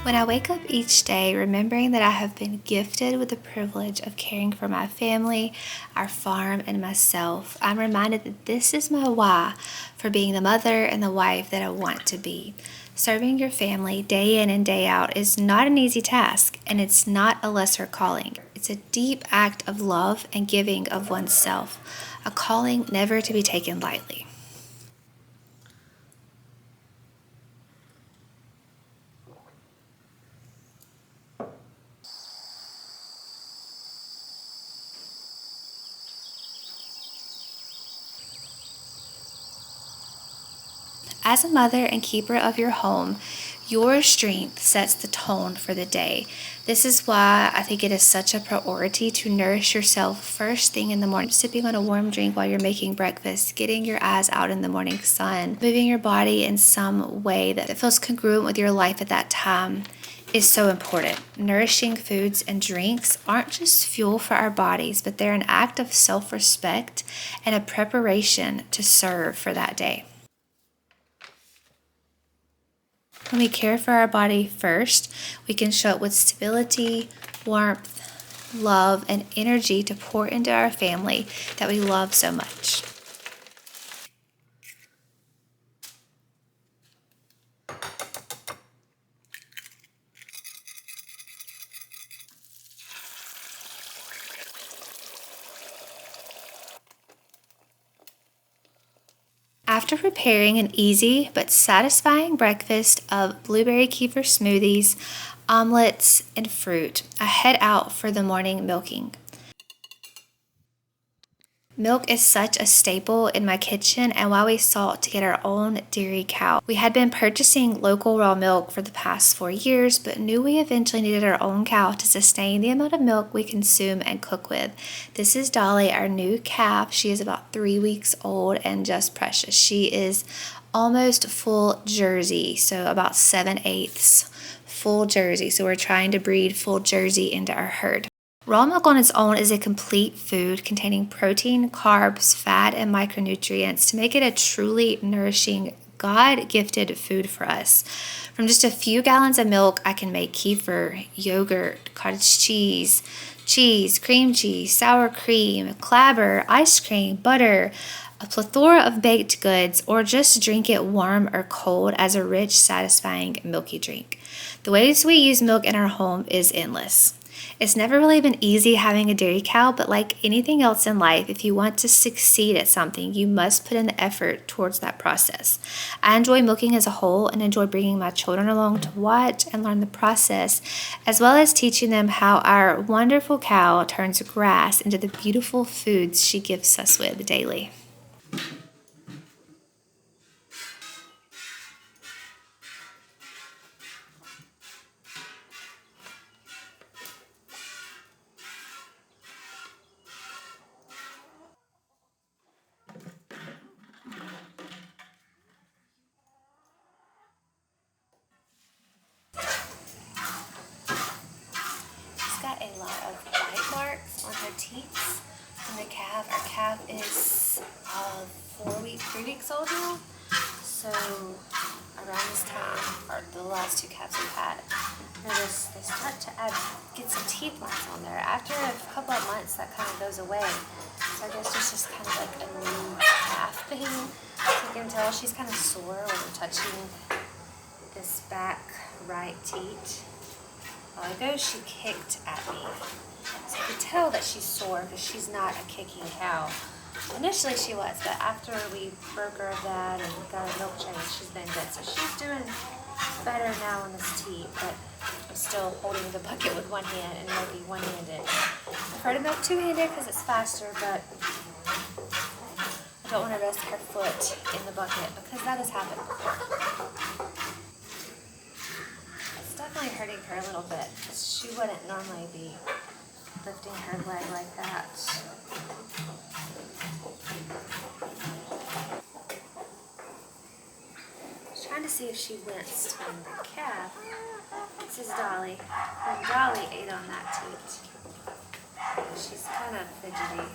When I wake up each day remembering that I have been gifted with the privilege of caring for my family, our farm, and myself, I'm reminded that this is my why for being the mother and the wife that I want to be. Serving your family day in and day out is not an easy task, and it's not a lesser calling. It's a deep act of love and giving of oneself, a calling never to be taken lightly. As a mother and keeper of your home, your strength sets the tone for the day. This is why I think it is such a priority to nourish yourself first thing in the morning. Sipping on a warm drink while you're making breakfast, getting your eyes out in the morning sun, moving your body in some way that feels congruent with your life at that time is so important. Nourishing foods and drinks aren't just fuel for our bodies, but they're an act of self-respect and a preparation to serve for that day. When we care for our body first, we can show up with stability, warmth, love, and energy to pour into our family that we love so much. After preparing an easy but satisfying breakfast of blueberry kefir smoothies, omelets, and fruit, I head out for the morning milking. Milk is such a staple in my kitchen, and while we sought to get our own dairy cow, we had been purchasing local raw milk for the past 4 years, but knew we eventually needed our own cow to sustain the amount of milk we consume and cook with. This is Dolly, our new calf. She is about 3 weeks old and just precious. She is almost full Jersey, so about 7/8 full Jersey. So we're trying to breed full Jersey into our herd. Raw milk on its own is a complete food containing protein, carbs, fat, and micronutrients to make it a truly nourishing, God-gifted food for us. From just a few gallons of milk, I can make kefir, yogurt, cottage cheese, cream cheese, sour cream, clabber, ice cream, butter, a plethora of baked goods, or just drink it warm or cold as a rich, satisfying, milky drink. The ways we use milk in our home is endless. It's never really been easy having a dairy cow, but like anything else in life, if you want to succeed at something, you must put in the effort towards that process. I enjoy milking as a whole and enjoy bringing my children along to watch and learn the process, as well as teaching them how our wonderful cow turns grass into the beautiful foods she gives us with daily. She's got a lot of bite marks on her teeth from the calf. Our calf is 3 weeks old now. So around this time, or the last 2 calves we've had, they start to get some teeth marks on there. After a couple of months, that kind of goes away. So I guess it's just kind of like a new calf thing. So you can tell she's kind of sore when I'm touching this back right teat. A while ago, she kicked at me. So I could tell that she's sore because she's not a kicking cow. Initially she was, but after we broke her of that and got her milk changed, she's been good. So she's doing better now on this teat, but I'm still holding the bucket with one hand and milking one-handed. I prefer to milk two-handed because it's faster, but I don't want to rest her foot in the bucket because that has happened before. It's definitely hurting her a little bit. She wouldn't normally be lifting her leg like that. I was trying to see if she winced when the calf. This is Dolly. When Dolly ate on that teat, she's kind of fidgety.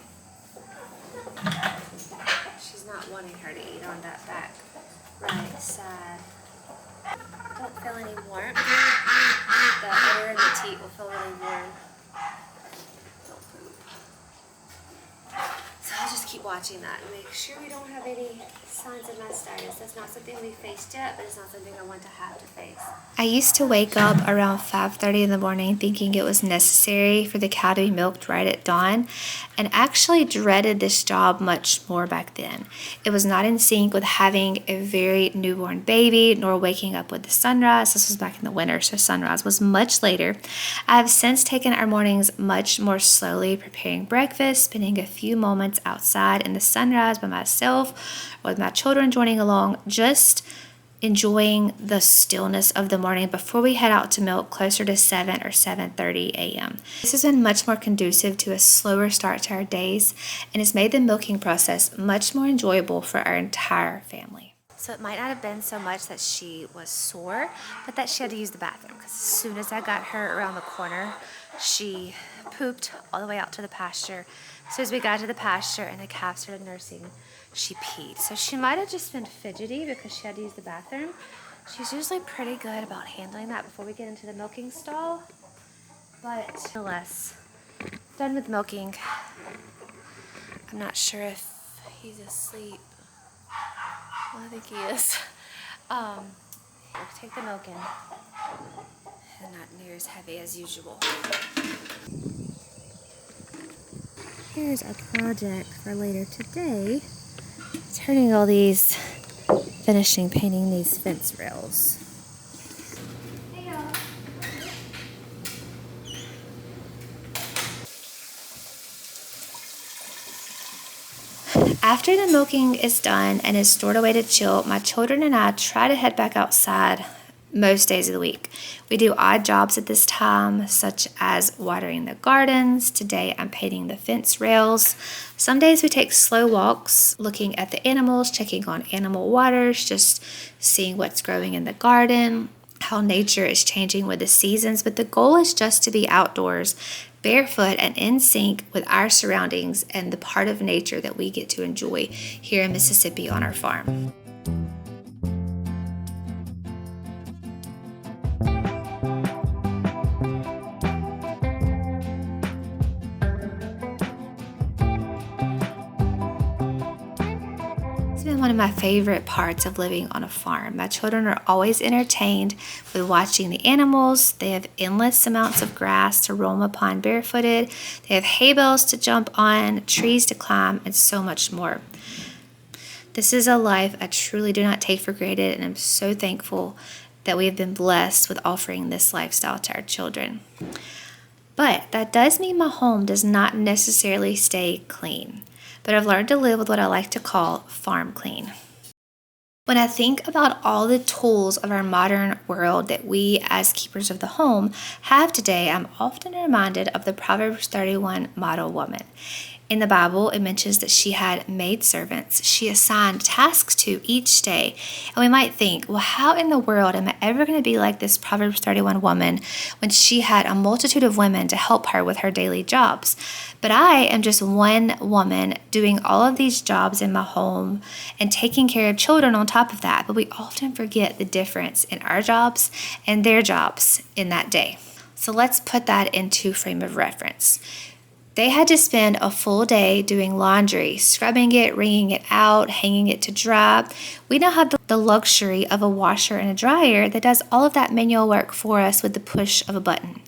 She's not wanting her to eat on that back right side. Don't feel any warmth. watching that and make sure we don't have any signs of mastitis. That's not something we faced yet, but it's not something I want to have to face. I used to wake up around 5:30 in the morning thinking it was necessary for the cow to be milked right at dawn, and actually dreaded this job much more back then. It was not in sync with having a very newborn baby, nor waking up with the sunrise. This was back in the winter, so sunrise was much later. I have since taken our mornings much more slowly, preparing breakfast, spending a few moments outside in the sunrise by myself or with my children joining along, just enjoying the stillness of the morning before we head out to milk closer to 7 or 7:30 a.m. This has been much more conducive to a slower start to our days and has made the milking process much more enjoyable for our entire family. So it might not have been so much that she was sore, but that she had to use the bathroom, because as soon as I got her around the corner, she pooped all the way out to the pasture. As soon as we got to the pasture and the calf started nursing, she peed. So she might have just been fidgety because she had to use the bathroom. She's usually pretty good about handling that before we get into the milking stall. But nonetheless, done with milking. I'm not sure if he's asleep. Well, I think he is. We'll take the milk in. And not near as heavy as usual. Here's our project for later today. Turning all these, painting these fence rails. After the milking is done and is stored away to chill, my children and I try to head back outside most days of the week. We do odd jobs at this time, such as watering the gardens. Today I'm painting the fence rails. Some days we take slow walks, looking at the animals, checking on animal waters, just seeing what's growing in the garden, how nature is changing with the seasons. But the goal is just to be outdoors, barefoot and in sync with our surroundings and the part of nature that we get to enjoy here in Mississippi on our farm. It's been one of my favorite parts of living on a farm. My children are always entertained with watching the animals. They have endless amounts of grass to roam upon barefooted. They have hay bales to jump on, trees to climb, and so much more. This is a life I truly do not take for granted, and I'm so thankful that we have been blessed with offering this lifestyle to our children. But that does mean my home does not necessarily stay clean. But I've learned to live with what I like to call farm clean. When I think about all the tools of our modern world that we as keepers of the home have today, I'm often reminded of the Proverbs 31 model woman. In the Bible, it mentions that she had maidservants she assigned tasks to each day. And we might think, well, how in the world am I ever going to be like this Proverbs 31 woman when she had a multitude of women to help her with her daily jobs? But I am just one woman doing all of these jobs in my home and taking care of children on top of that. But we often forget the difference in our jobs and their jobs in that day. So let's put that into frame of reference. They had to spend a full day doing laundry, scrubbing it, wringing it out, hanging it to dry. We now have the luxury of a washer and a dryer that does all of that manual work for us with the push of a button.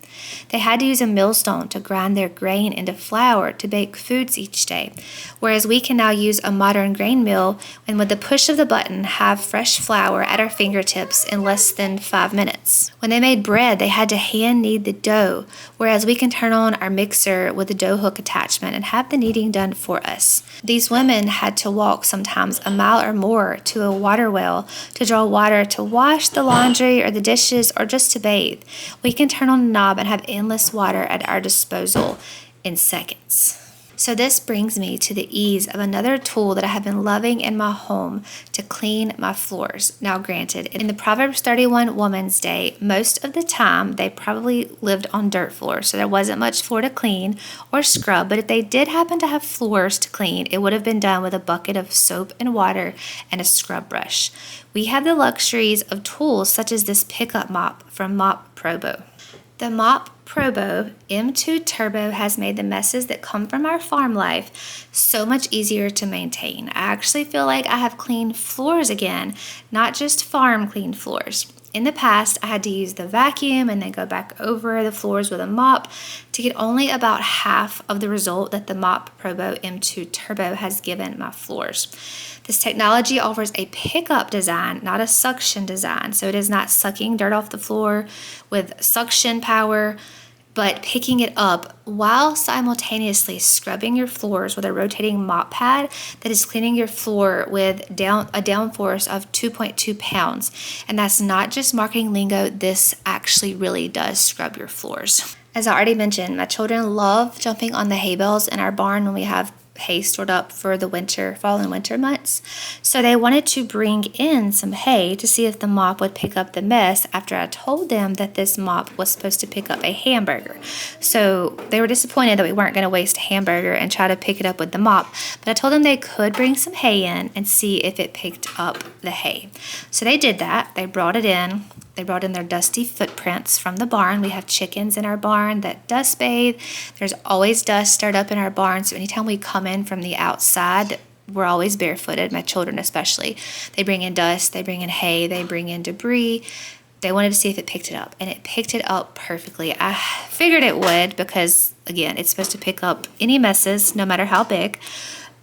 They had to use a millstone to grind their grain into flour to bake foods each day, whereas we can now use a modern grain mill and with the push of the button have fresh flour at our fingertips in less than 5 minutes. When they made bread, they had to hand knead the dough, whereas we can turn on our mixer with a dough hook attachment and have the kneading done for us. These women had to walk sometimes a mile or more to a water well to draw water to wash the laundry or the dishes or just to bathe. We can turn on a knob and have endless water at our disposal in seconds. So this brings me to the ease of another tool that I have been loving in my home to clean my floors. Now granted, in the Proverbs 31 woman's day, most of the time they probably lived on dirt floors, so there wasn't much floor to clean or scrub, but if they did happen to have floors to clean, it would have been done with a bucket of soap and water and a scrub brush. We have the luxuries of tools such as this pickup mop from Moprobo. The Moprobo Moprobo M2 Turbo has made the messes that come from our farm life so much easier to maintain. I actually feel like I have clean floors again, not just farm clean floors. In the past, I had to use the vacuum and then go back over the floors with a mop to get only about half of the result that the Moprobo M2 Turbo has given my floors. This technology offers a pickup design, not a suction design. So it is not sucking dirt off the floor with suction power, but picking it up while simultaneously scrubbing your floors with a rotating mop pad that is cleaning your floor with a downforce of 2.2 pounds. And that's not just marketing lingo, this actually really does scrub your floors. As I already mentioned, my children love jumping on the hay bales in our barn when we have hay stored up for the fall and winter months. So they wanted to bring in some hay to see if the mop would pick up the mess after I told them that this mop was supposed to pick up a hamburger. So they were disappointed that we weren't going to waste a hamburger and try to pick it up with the mop. But I told them they could bring some hay in and see if it picked up the hay. So they did that. They brought it in. They brought in their dusty footprints from the barn. We have chickens in our barn that dust bathe. There's always dust stirred up in our barn. So anytime we come in from the outside, we're always barefooted, my children especially. They bring in dust, they bring in hay, they bring in debris. They wanted to see if it picked it up, and it picked it up perfectly. I figured it would because, again, it's supposed to pick up any messes, no matter how big,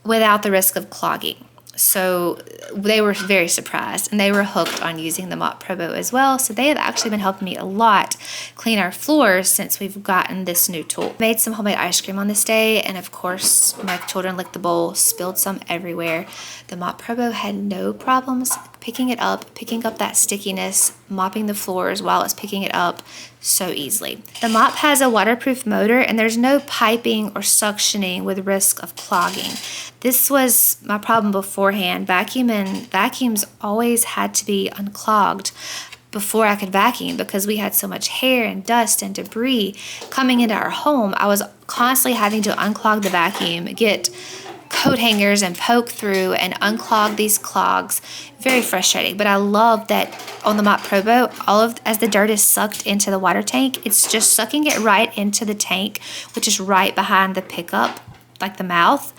without the risk of clogging. So they were very surprised, and they were hooked on using the Moprobo as well. So they have actually been helping me a lot clean our floors since we've gotten this new tool. Made some homemade ice cream on this day, and of course my children licked the bowl, spilled some everywhere. The Moprobo had no problems picking up that stickiness, mopping the floors while it's picking it up so easily. The mop has a waterproof motor, and there's no piping or suctioning with risk of clogging. This was my problem beforehand. Vacuums always had to be unclogged before I could vacuum because we had so much hair and dust and debris coming into our home. I was constantly having to unclog the vacuum, get coat hangers and poke through and unclog these clogs. Very frustrating, but I love that on the Moprobo, as the dirt is sucked into the water tank, it's just sucking it right into the tank, which is right behind the pickup, like the mouth,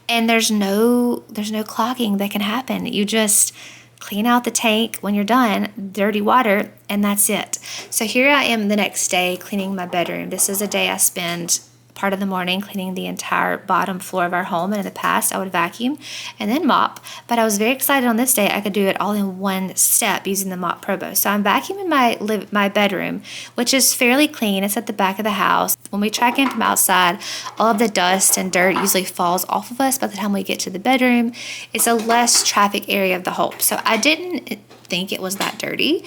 and there's no clogging that can happen. You just clean out the tank when you're done, dirty water, and that's it. So here I am the next day cleaning my bedroom. This is a day I spend part of the morning cleaning the entire bottom floor of our home, and in the past I would vacuum and then mop, but I was very excited on this day I could do it all in one step using the Moprobo. So I'm vacuuming my bedroom, which is fairly clean. It's at the back of the house. When we track in from outside, all of the dust and dirt usually falls off of us by the time we get to the bedroom. It's a less traffic area of the home, so I didn't think it was that dirty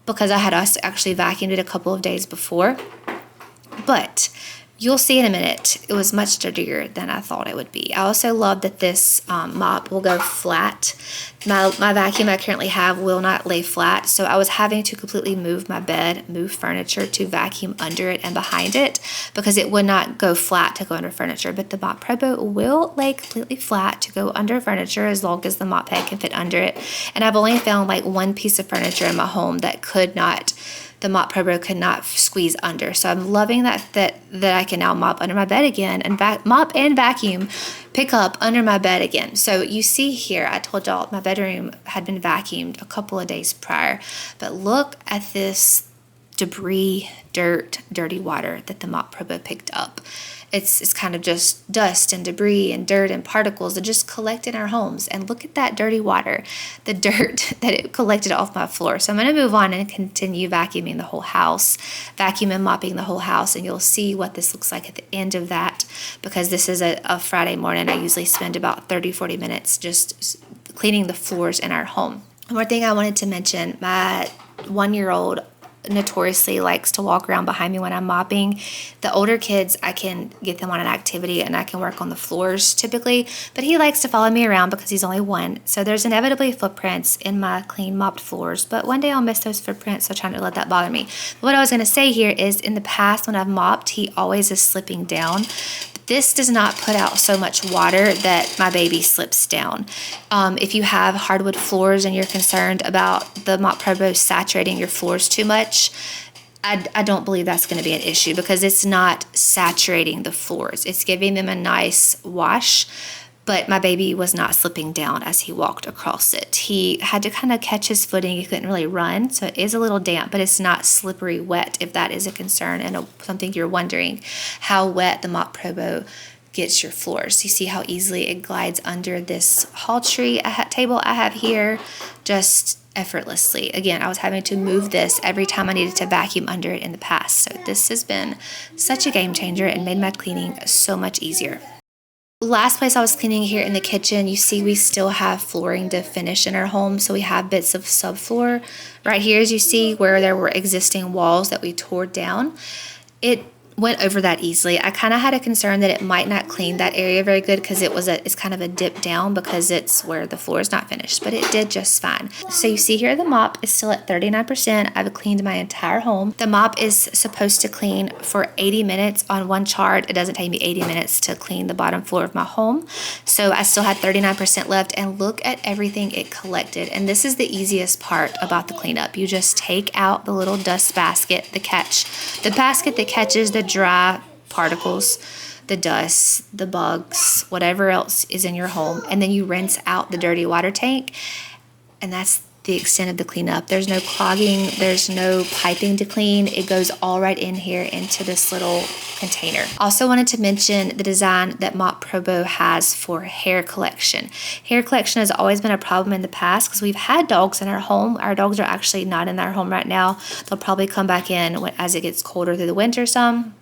because I had us actually vacuumed it a couple of days before, but you'll see in a minute, it was much dirtier than I thought it would be. I also love that this mop will go flat. My vacuum I currently have will not lay flat, so I was having to completely move my bed, move furniture to vacuum under it and behind it because it would not go flat to go under furniture. But the Moprobo will lay completely flat to go under furniture as long as the mop head can fit under it. And I've only found like one piece of furniture in my home that the Moprobo could not squeeze under. So I'm loving that I can now mop under my bed again and mop and vacuum pick up under my bed again. So you see here, I told y'all my bedroom had been vacuumed a couple of days prior, but look at this debris, dirt, dirty water that the Moprobo picked up. It's kind of just dust and debris and dirt and particles that just collect in our homes. And look at that dirty water, the dirt that it collected off my floor. So I'm going to move on and continue vacuuming the whole house, vacuum and mopping the whole house. And you'll see what this looks like at the end of that, because this is a Friday morning. I usually spend about 30-40 minutes just cleaning the floors in our home. One more thing I wanted to mention, my 1-year-old notoriously likes to walk around behind me when I'm mopping. The older kids, I can get them on an activity and I can work on the floors typically, but he likes to follow me around because he's only 1. So there's inevitably footprints in my clean mopped floors, but one day I'll miss those footprints, so trying to let that bother me. But what I was going to say here is in the past when I've mopped, he always is slipping down. This does not put out so much water that my baby slips down. If you have hardwood floors and you're concerned about the Moprobo saturating your floors too much, I don't believe that's going to be an issue because it's not saturating the floors. It's giving them a nice wash, but my baby was not slipping down as he walked across it. He had to kind of catch his footing. He couldn't really run, so it is a little damp, but it's not slippery wet if that is a concern and something you're wondering how wet the Moprobo gets your floors. You see how easily it glides under this hall tree table I have here, just effortlessly. Again, I was having to move this every time I needed to vacuum under it in the past. So this has been such a game changer and made my cleaning so much easier. Last place I was cleaning here in the kitchen, you see we still have flooring to finish in our home. So we have bits of subfloor right here, as you see, where there were existing walls that we tore down. It went over that easily. I kind of had a concern that it might not clean that area very good because it's kind of a dip down because it's where the floor is not finished, but it did just fine. So you see here the mop is still at 39%. I've cleaned my entire home. The mop is supposed to clean for 80 minutes on one chart. It doesn't take me 80 minutes to clean the bottom floor of my home. So I still had 39% left, and look at everything it collected. And this is the easiest part about the cleanup. You just take out the little dust basket, the basket that catches the dry particles, the dust, the bugs, whatever else is in your home, and then you rinse out the dirty water tank, and that's the extent of the cleanup. There's no clogging, there's no piping to clean. It goes all right in here into this little container. Also wanted to mention the design that Moprobo has for hair collection. Hair collection has always been a problem in the past because we've had dogs in our home. Our dogs are actually not in our home right now. They'll probably come back in as it gets colder through the winter some.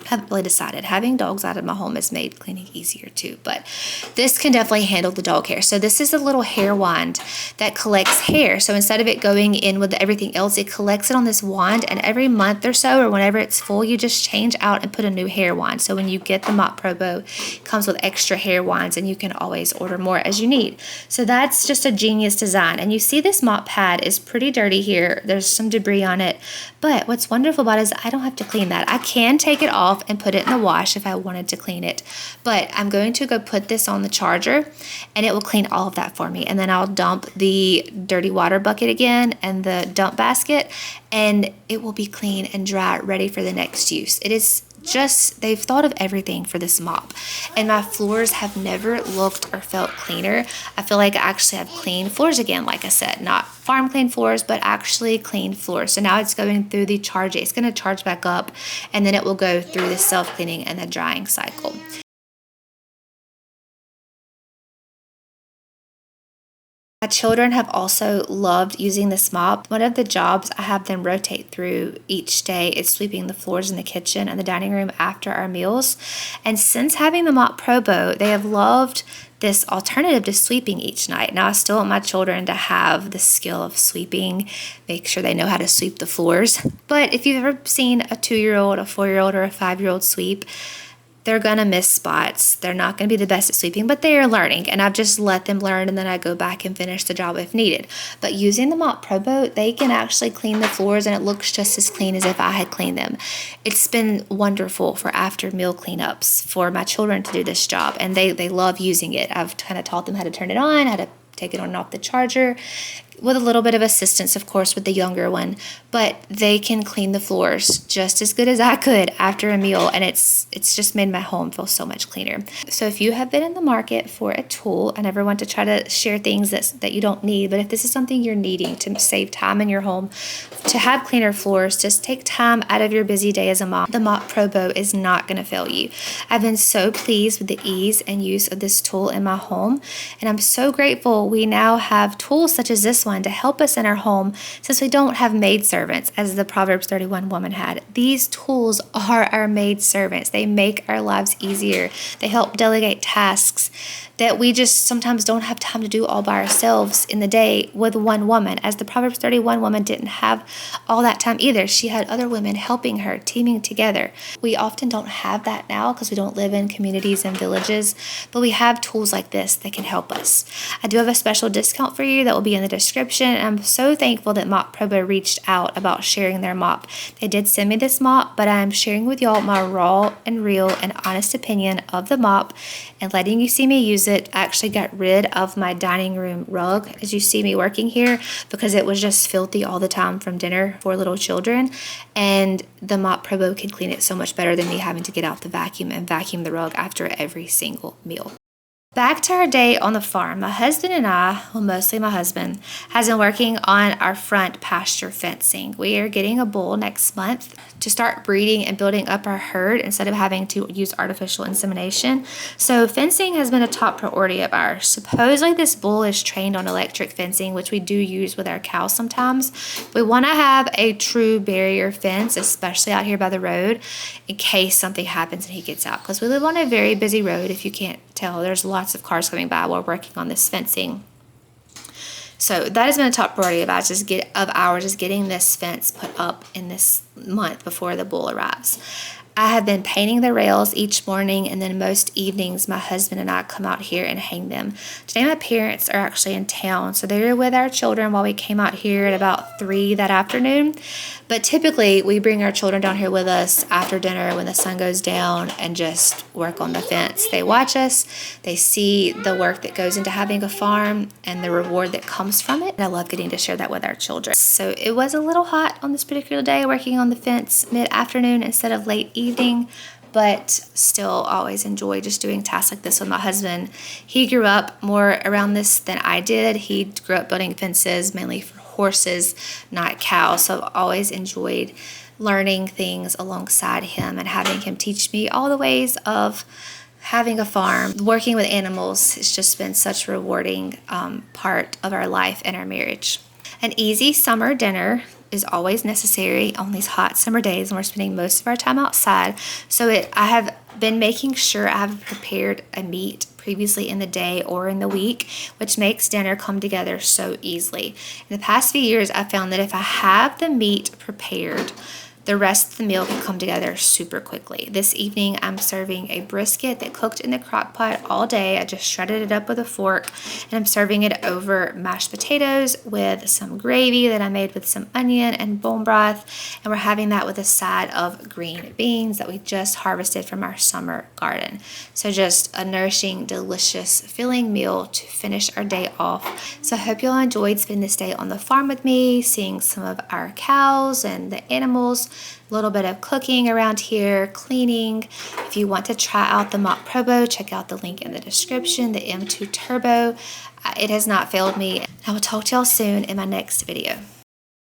Haven't really decided. Having dogs out of my home has made cleaning easier too, but this can definitely handle the dog hair. So this is a little hair wand that collects hair. So instead of it going in with everything else, it collects it on this wand, and every month or so, or whenever it's full, you just change out and put a new hair wand. So when you get the Moprobo, it comes with extra hair wands, and you can always order more as you need. So that's just a genius design. And you see this mop pad is pretty dirty here. There's some debris on it, but what's wonderful about it is I don't have to clean that. I can take it off and put it in the wash if I wanted to clean it, but I'm going to go put this on the charger and it will clean all of that for me, and then I'll dump the dirty water bucket again and the dump basket, and it will be clean and dry, ready for the next use. It is just, they've thought of everything for this mop, and my floors have never looked or felt cleaner. I feel like I actually have clean floors again, like I said, not farm clean floors, but actually clean floors. So now it's going through the charge. It's going to charge back up, and then it will go through the self-cleaning and the drying cycle. My children have also loved using this mop. One of the jobs I have them rotate through each day is sweeping the floors in the kitchen and the dining room after our meals. And since having the Moprobo, they have loved this alternative to sweeping each night. Now, I still want my children to have the skill of sweeping, make sure they know how to sweep the floors. But if you've ever seen a 2-year-old, a 4-year-old, or a 5-year-old sweep, they're gonna miss spots. They're not gonna be the best at sweeping, but they are learning, and I've just let them learn, and then I go back and finish the job if needed. But using the Moprobo, they can actually clean the floors, and it looks just as clean as if I had cleaned them. It's been wonderful for after meal cleanups for my children to do this job, and they love using it. I've kind of taught them how to turn it on, how to take it on and off the charger, with a little bit of assistance, of course, with the younger one, but they can clean the floors just as good as I could after a meal, and it's just made my home feel so much cleaner. So if you have been in the market for a tool, I never want to try to share things that you don't need, but if this is something you're needing to save time in your home, to have cleaner floors, just take time out of your busy day as a mom, the Moprobo is not going to fail you. I've been so pleased with the ease and use of this tool in my home, and I'm so grateful we now have tools such as this one to help us in our home, since we don't have maid servants as the Proverbs 31 woman had. These tools are our maid servants. They make our lives easier. They help delegate tasks that we just sometimes don't have time to do all by ourselves in the day with one woman, as the Proverbs 31 woman didn't have all that time either. She had other women helping her, teaming together. We often don't have that now because we don't live in communities and villages, but we have tools like this that can help us. I do have a special discount for you that will be in the description. And I'm so thankful that Moprobo reached out about sharing their mop. They did send me this mop, but I'm sharing with y'all my raw and real and honest opinion of the mop and letting you see me use it. I actually got rid of my dining room rug as you see me working here because it was just filthy all the time from dinner for little children, and the Moprobo can clean it so much better than me having to get out the vacuum and vacuum the rug after every single meal. Back to our day on the farm. My husband and I, well, mostly my husband, has been working on our front pasture fencing. We are getting a bull next month to start breeding and building up our herd instead of having to use artificial insemination. So fencing has been a top priority of ours. Supposedly this bull is trained on electric fencing, which we do use with our cows sometimes. We want to have a true barrier fence, especially out here by the road, in case something happens and he gets out. Because we live on a very busy road, if you can't tell. There's lots of cars coming by while working on this fencing. So that has been a top priority of ours, is getting this fence put up in this month before the bull arrives. I have been painting the rails each morning, and then most evenings my husband and I come out here and hang them. Today my parents are actually in town, so they were with our children while we came out here at about 3 that afternoon. But typically we bring our children down here with us after dinner when the sun goes down and just work on the fence. They watch us, they see the work that goes into having a farm and the reward that comes from it. And I love getting to share that with our children. So it was a little hot on this particular day working on the fence mid-afternoon instead of late evening, but still always enjoy just doing tasks like this with my husband. He grew up more around this than I did. He grew up building fences mainly for horses, not cows. So I've always enjoyed learning things alongside him and having him teach me all the ways of having a farm. Working with animals, it's just been such a rewarding part of our life and our marriage. An easy summer dinner is always necessary on these hot summer days when we're spending most of our time outside. So I have been making sure I have prepared a meat previously in the day or in the week, which makes dinner come together so easily. In the past few years, I found that if I have the meat prepared, the rest of the meal can come together super quickly. This evening, I'm serving a brisket that cooked in the crock pot all day. I just shredded it up with a fork, and I'm serving it over mashed potatoes with some gravy that I made with some onion and bone broth, and we're having that with a side of green beans that we just harvested from our summer garden. So just a nourishing, delicious, filling meal to finish our day off. So I hope you all enjoyed spending this day on the farm with me, seeing some of our cows and the animals, a little bit of cooking around here, cleaning. If you want to try out the Moprobo, check out the link in the description, the M2 Turbo. It has not failed me. I will talk to y'all soon in my next video.